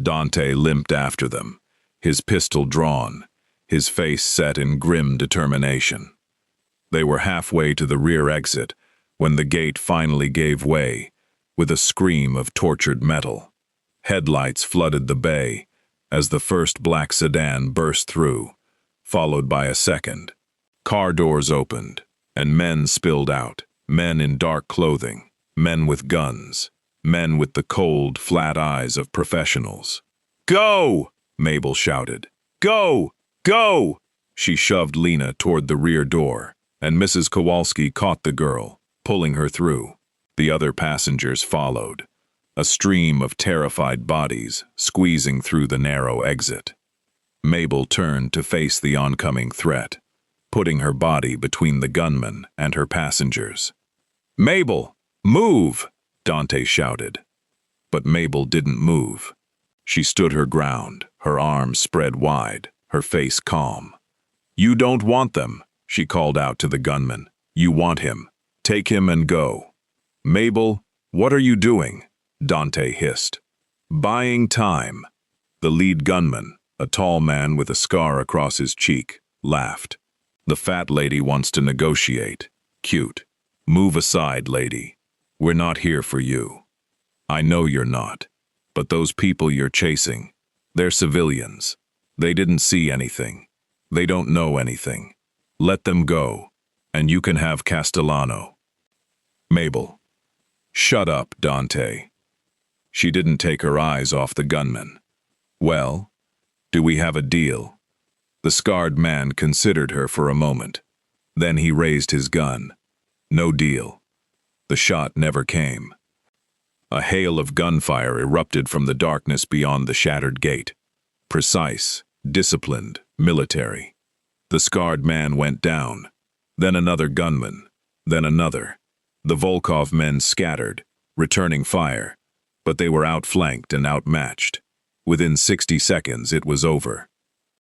Dante limped after them, his pistol drawn, his face set in grim determination. They were halfway to the rear exit when the gate finally gave way, with a scream of tortured metal. Headlights flooded the bay as the first black sedan burst through, followed by a second. Car doors opened, and men spilled out, men in dark clothing, men with guns, men with the cold, flat eyes of professionals. "Go!" Mabel shouted. "Go! Go!" She shoved Lena toward the rear door, and Mrs. Kowalski caught the girl, pulling her through. The other passengers followed. a stream of terrified bodies squeezing through the narrow exit. Mabel turned to face the oncoming threat, putting her body between the gunman and her passengers. "Mabel, move!" Dante shouted. But Mabel didn't move. She stood her ground, her arms spread wide, her face calm. "You don't want them," she called out to the gunman. "You want him. Take him and go." "Mabel, what are you doing?" Dante hissed. "Buying time." The lead gunman, a tall man with a scar across his cheek, laughed. "The fat lady wants to negotiate. Cute. Move aside, lady. We're not here for you. I know you're not. But those people you're chasing, they're civilians. They didn't see anything. They don't know anything. Let them go, and you can have Castellano." "Mabel." "Shut up, Dante." She didn't take her eyes off the gunman. "Well, do we have a deal?" The scarred man considered her for a moment. Then he raised his gun. "No deal." The shot never came. A hail of gunfire erupted from the darkness beyond the shattered gate. Precise, disciplined, military. The scarred man went down. Then another gunman. Then another. The Volkov men scattered, returning fire, but they were outflanked and outmatched. Within 60 seconds, it was over.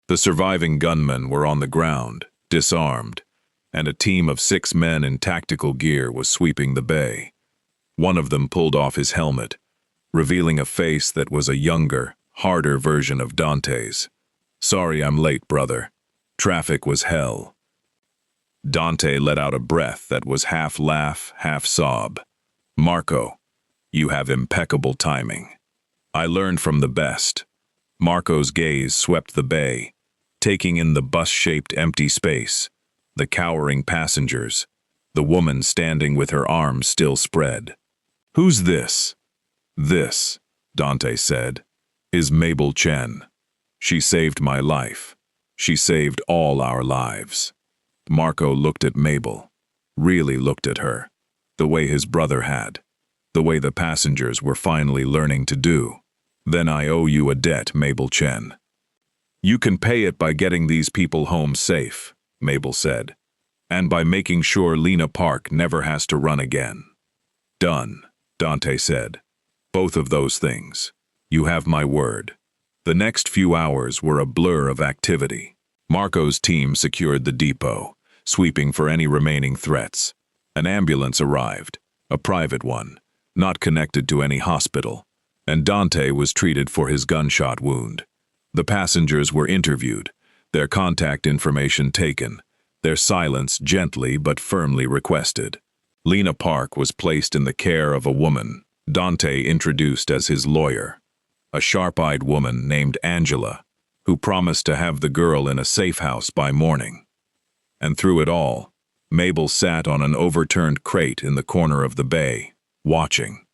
The surviving gunmen were on the ground, disarmed, and a team of 6 men in tactical gear was sweeping the bay. One of them pulled off his helmet, revealing a face that was a younger, harder version of Dante's. "Sorry I'm late, brother. Traffic was hell." Dante let out a breath that was half laugh, half sob. "Marco, you have impeccable timing. I learned from the best." Marco's gaze swept the bay, taking in the bus-shaped empty space, the cowering passengers, the woman standing with her arms still spread. "Who's this?" "This," Dante said, "is Mabel Chen. She saved my life. She saved all our lives." Marco looked at Mabel, really looked at her, the way his brother had, the way the passengers were finally learning to do. "Then I owe you a debt, Mabel Chen." "You can pay it by getting these people home safe," Mabel said, "and by making sure Lena Park never has to run again." "Done," Dante said. "Both of those things. You have my word." The next few hours were a blur of activity. Marco's team secured the depot, sweeping for any remaining threats. An ambulance arrived, a private one, not connected to any hospital, and Dante was treated for his gunshot wound. The passengers were interviewed, their contact information taken, their silence gently but firmly requested. Lena Park was placed in the care of a woman Dante introduced as his lawyer, a sharp-eyed woman named Angela, who promised to have the girl in a safe house by morning. And through it all, Mabel sat on an overturned crate in the corner of the bay, watching.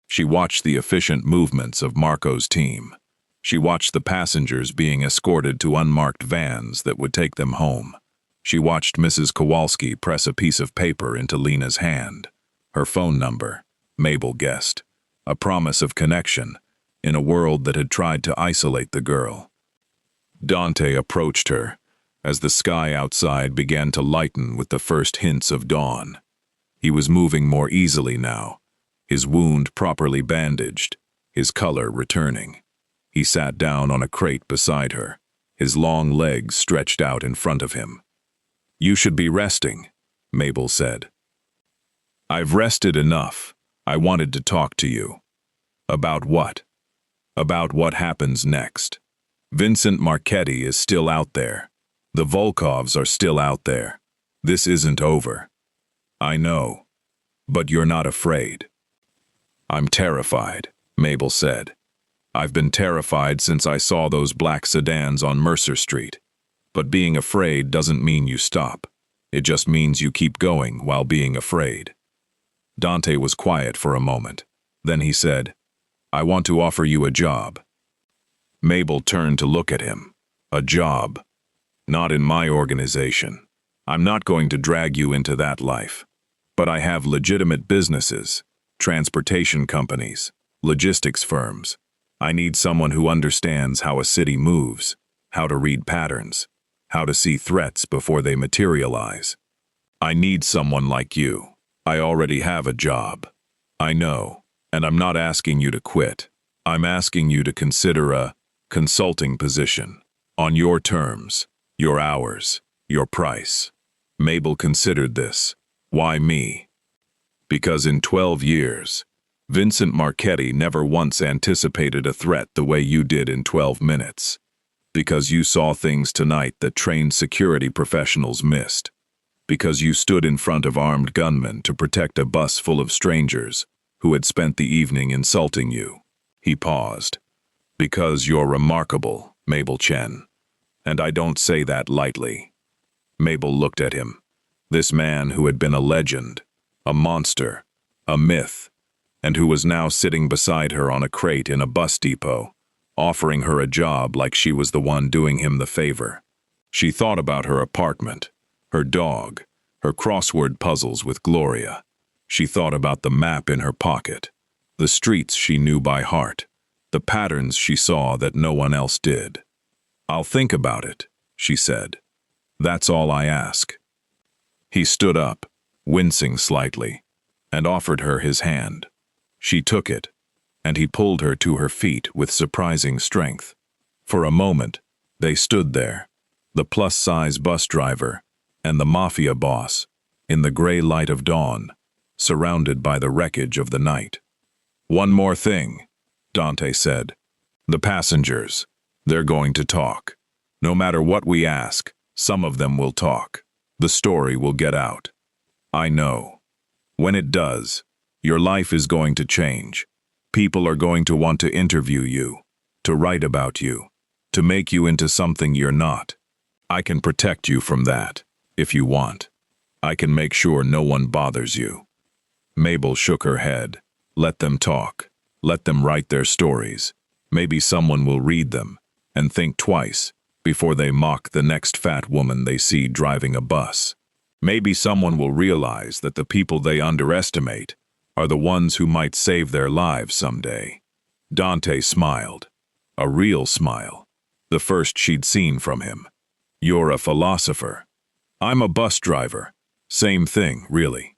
She watched the efficient movements of Marco's team. She watched the passengers being escorted to unmarked vans that would take them home. She watched Mrs. Kowalski press a piece of paper into Lena's hand. Her phone number, Mabel guessed, a promise of connection in a world that had tried to isolate the girl. Dante approached her as the sky outside began to lighten with the first hints of dawn. He was moving more easily now, his wound properly bandaged, his color returning. He sat down on a crate beside her, his long legs stretched out in front of him. "You should be resting," Mabel said. "I've rested enough. I wanted to talk to you." "About what?" "About what happens next. Vincent Marchetti is still out there. The Volkovs are still out there. This isn't over." "I know. But you're not afraid." "I'm terrified," Mabel said. "I've been terrified since I saw those black sedans on Mercer Street. But being afraid doesn't mean you stop. It just means you keep going while being afraid." Dante was quiet for a moment. Then he said, "I want to offer you a job." Mabel turned to look at him. "A job? Not in my organization. I'm not going to drag you into that life. But I have legitimate businesses, transportation companies, logistics firms. I need someone who understands how a city moves, how to read patterns, how to see threats before they materialize. I need someone like you. I already have a job. I know, and I'm not asking you to quit. I'm asking you to consider a consulting position, on your terms, your hours, your price. Mabel considered this. Why me? Because in 12 years, Vincent Marchetti never once anticipated a threat the way you did in 12 minutes. Because you saw things tonight that trained security professionals missed. Because you stood in front of armed gunmen to protect a bus full of strangers who had spent the evening insulting you. He paused. Because you're remarkable, Mabel Chen. And I don't say that lightly. Mabel looked at him. This man who had been a legend, a monster, a myth, and who was now sitting beside her on a crate in a bus depot, offering her a job like she was the one doing him the favor. She thought about her apartment, her dog, her crossword puzzles with Gloria. She thought about the map in her pocket, the streets she knew by heart, the patterns she saw that no one else did. I'll think about it, she said. That's all I ask. He stood up, wincing slightly, and offered her his hand. She took it, and he pulled her to her feet with surprising strength. For a moment, they stood there, the plus-size bus driver and the Mafia boss, in the gray light of dawn, surrounded by the wreckage of the night. One more thing, Dante said. The passengers, they're going to talk. No matter what we ask, some of them will talk. The story will get out. I know. When it does, your life is going to change. People are going to want to interview you, to write about you, to make you into something you're not. I can protect you from that, if you want. I can make sure no one bothers you. Mabel shook her head. Let them talk. Let them write their stories. Maybe someone will read them and think twice before they mock the next fat woman they see driving a bus. Maybe someone will realize that the people they underestimate are the ones who might save their lives someday. Dante smiled. A real smile. The first she'd seen from him. You're a philosopher. I'm a bus driver. Same thing, really.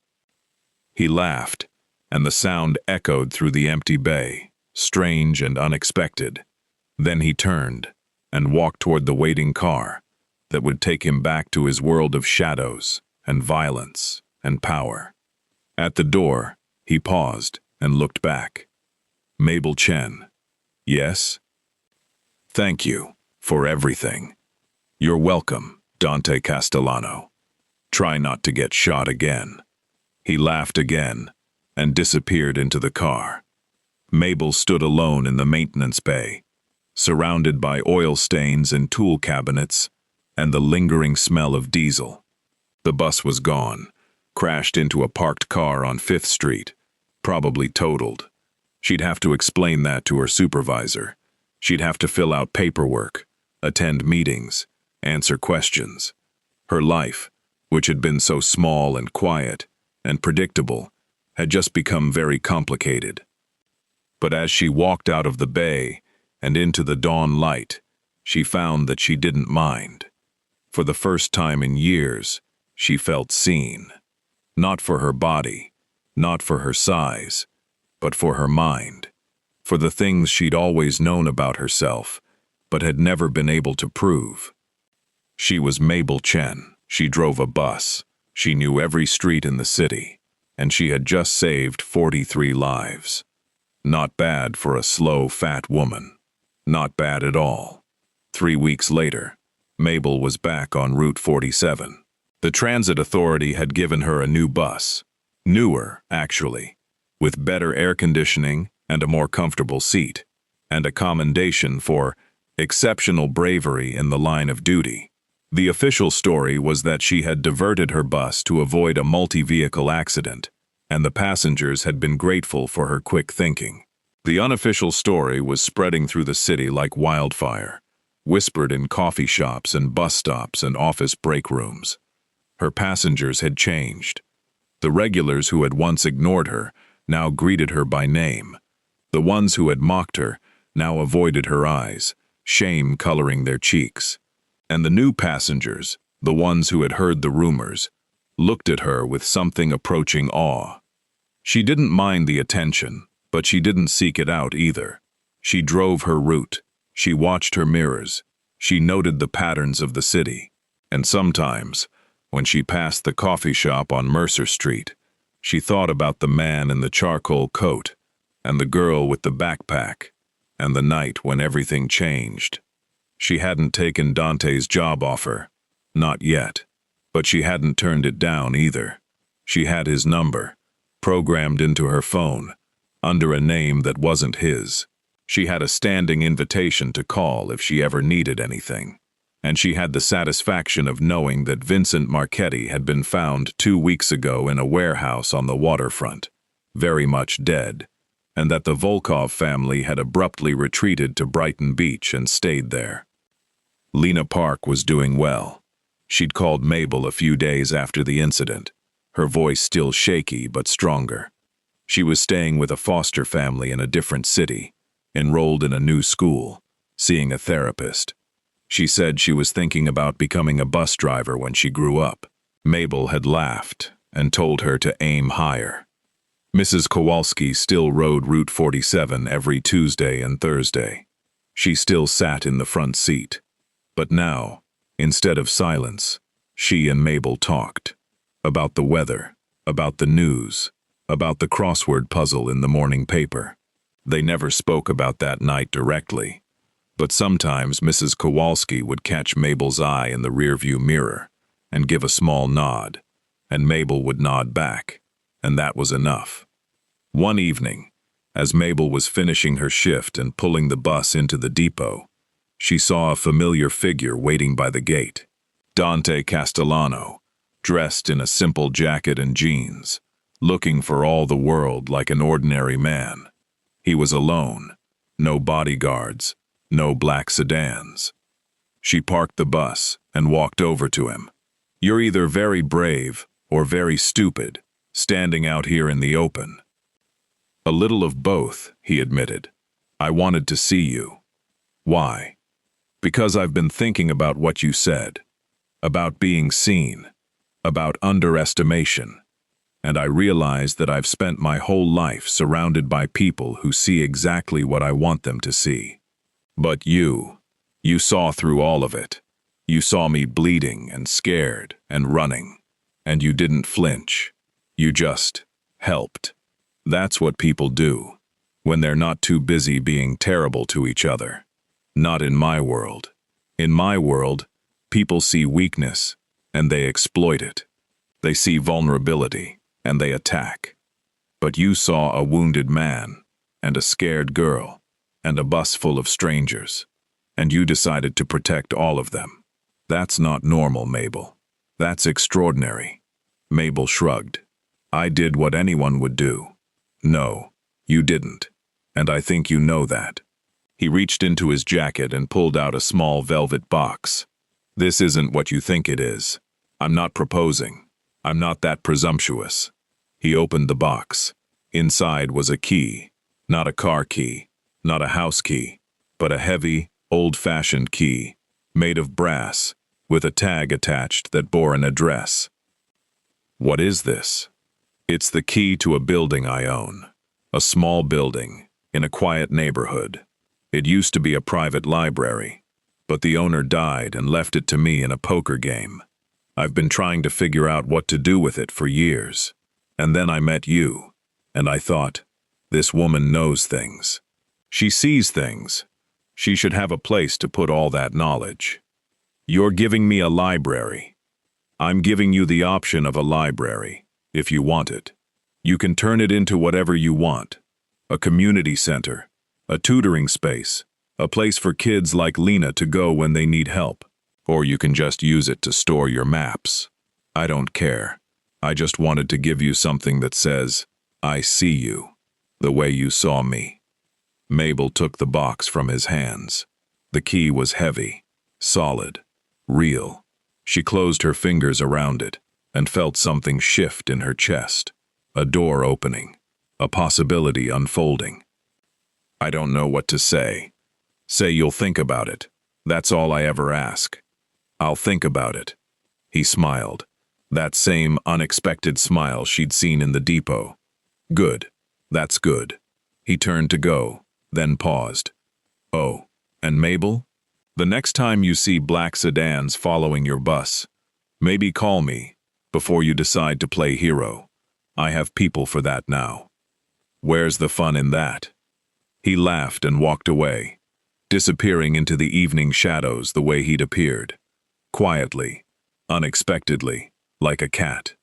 He laughed, and the sound echoed through the empty bay, strange and unexpected. Then he turned and walked toward the waiting car that would take him back to his world of shadows and violence and power. At the door, he paused and looked back. Mabel Chen. Yes? Thank you for everything. You're welcome, Dante Castellano. Try not to get shot again. He laughed again and disappeared into the car. Mabel stood alone in the maintenance bay, surrounded by oil stains and tool cabinets and the lingering smell of diesel. The bus was gone, crashed into a parked car on 5th Street, probably totaled. She'd have to explain that to her supervisor. She'd have to fill out paperwork, attend meetings, answer questions. Her life, which had been so small and quiet and predictable, had just become very complicated. But as she walked out of the bay and into the dawn light, she found that she didn't mind. For the first time in years, she felt seen. Not for her body, not for her size, but for her mind, for the things she'd always known about herself, but had never been able to prove. She was Mabel Chen. She drove a bus. She knew every street in the city, and she had just saved 43 lives. Not bad for a slow, fat woman. Not bad at all. 3 weeks later, Mabel was back on Route 47. The transit authority had given her a new bus. Newer, actually, with better air conditioning and a more comfortable seat, and a commendation for exceptional bravery in the line of duty. The official story was that she had diverted her bus to avoid a multi-vehicle accident, and the passengers had been grateful for her quick thinking. The unofficial story was spreading through the city like wildfire, whispered in coffee shops and bus stops and office break rooms. Her passengers had changed. The regulars who had once ignored her now greeted her by name. The ones who had mocked her now avoided her eyes, shame coloring their cheeks. And the new passengers, the ones who had heard the rumors, looked at her with something approaching awe. She didn't mind the attention, but she didn't seek it out either. She drove her route. She watched her mirrors. She noted the patterns of the city. And sometimes, when she passed the coffee shop on Mercer Street, she thought about the man in the charcoal coat, and the girl with the backpack, and the night when everything changed. She hadn't taken Dante's job offer. Not yet. But she hadn't turned it down either. She had his number, programmed into her phone, under a name that wasn't his. She had a standing invitation to call if she ever needed anything. And she had the satisfaction of knowing that Vincent Marchetti had been found 2 weeks ago in a warehouse on the waterfront, very much dead, and that the Volkov family had abruptly retreated to Brighton Beach and stayed there. Lena Park was doing well. She'd called Mabel a few days after the incident, her voice still shaky but stronger. She was staying with a foster family in a different city, enrolled in a new school, seeing a therapist. She said she was thinking about becoming a bus driver when she grew up. Mabel had laughed and told her to aim higher. Mrs. Kowalski still rode Route 47 every Tuesday and Thursday. She still sat in the front seat. But now, instead of silence, she and Mabel talked. About the weather, about the news, about the crossword puzzle in the morning paper. They never spoke about that night directly. But sometimes Mrs. Kowalski would catch Mabel's eye in the rearview mirror and give a small nod, and Mabel would nod back, and that was enough. One evening, as Mabel was finishing her shift and pulling the bus into the depot, she saw a familiar figure waiting by the gate. Dante Castellano, dressed in a simple jacket and jeans, looking for all the world like an ordinary man. He was alone, no bodyguards, no black sedans. She parked the bus and walked over to him. "You're either very brave or very stupid, standing out here in the open." "A little of both," he admitted. "I wanted to see you." "Why?" "Because I've been thinking about what you said, about being seen, about underestimation, and I realized that I've spent my whole life surrounded by people who see exactly what I want them to see. But you saw through all of it. You saw me bleeding and scared and running, and you didn't flinch. You just helped. That's what people do, when they're not too busy being terrible to each other. Not in my world. In my world, people see weakness, and they exploit it. They see vulnerability, and they attack. But you saw a wounded man, and a scared girl, and a bus full of strangers, and you decided to protect all of them. That's not normal, Mabel. That's extraordinary." Mabel shrugged. "I did what anyone would do." "No, you didn't, and I think you know that." He reached into his jacket and pulled out a small velvet box. "This isn't what you think it is. I'm not proposing. I'm not that presumptuous." He opened the box. Inside was a key, not a car key, not a house key, but a heavy, old-fashioned key, made of brass, with a tag attached that bore an address. "What is this?" "It's the key to a building I own. A small building, in a quiet neighborhood. It used to be a private library, but the owner died and left it to me in a poker game. I've been trying to figure out what to do with it for years. And then I met you, and I thought, this woman knows things. She sees things. She should have a place to put all that knowledge. You're giving me a library. I'm giving you the option of a library, if you want it. You can turn it into whatever you want. A community center, a tutoring space, a place for kids like Lena to go when they need help. Or you can just use it to store your maps. I don't care. I just wanted to give you something that says, I see you, the way you saw me." Mabel took the box from his hands. The key was heavy, solid, real. She closed her fingers around it and felt something shift in her chest. A door opening, a possibility unfolding. I don't know what to say. Say you'll think about it. That's all I ever ask. I'll think about it. He smiled. That same unexpected smile she'd seen in the depot. Good. That's good. He turned to go, then paused. Oh, and Mabel? The next time you see black sedans following your bus, maybe call me before you decide to play hero. I have people for that now. Where's the fun in that? He laughed and walked away, disappearing into the evening shadows the way he'd appeared. Quietly, unexpectedly, like a cat.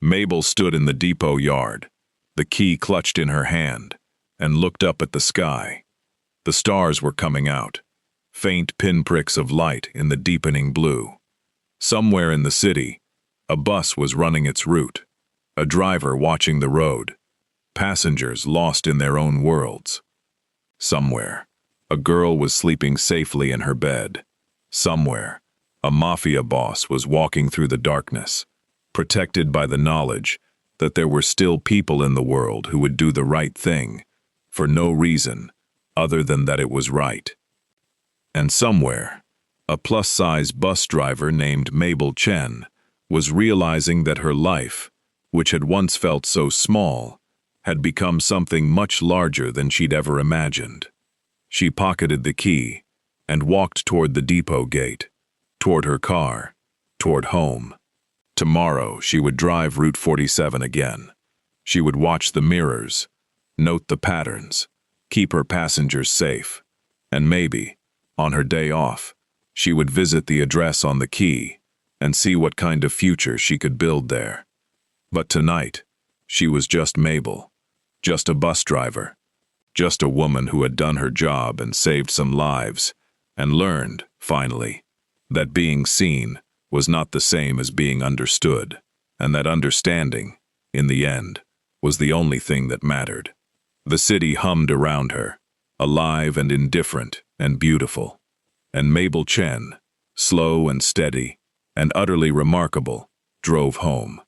Mabel stood in the depot yard, the key clutched in her hand, and looked up at the sky. The stars were coming out, faint pinpricks of light in the deepening blue. Somewhere in the city, a bus was running its route, a driver watching the road, passengers lost in their own worlds. Somewhere, a girl was sleeping safely in her bed. Somewhere, a Mafia boss was walking through the darkness, protected by the knowledge that there were still people in the world who would do the right thing, for no reason other than that it was right. And somewhere, a plus-size bus driver named Mabel Chen was realizing that her life, which had once felt so small, had become something much larger than she'd ever imagined. She pocketed the key and walked toward the depot gate, toward her car, toward home. Tomorrow she would drive Route 47 again. She would watch the mirrors, note the patterns, keep her passengers safe, and maybe, on her day off, she would visit the address on the key and see what kind of future she could build there. But tonight, she was just Mabel, just a bus driver, just a woman who had done her job and saved some lives, and learned, finally, that being seen was not the same as being understood, and that understanding, in the end, was the only thing that mattered. The city hummed around her, alive and indifferent and beautiful, and Mabel Chen, slow and steady and utterly remarkable, drove home.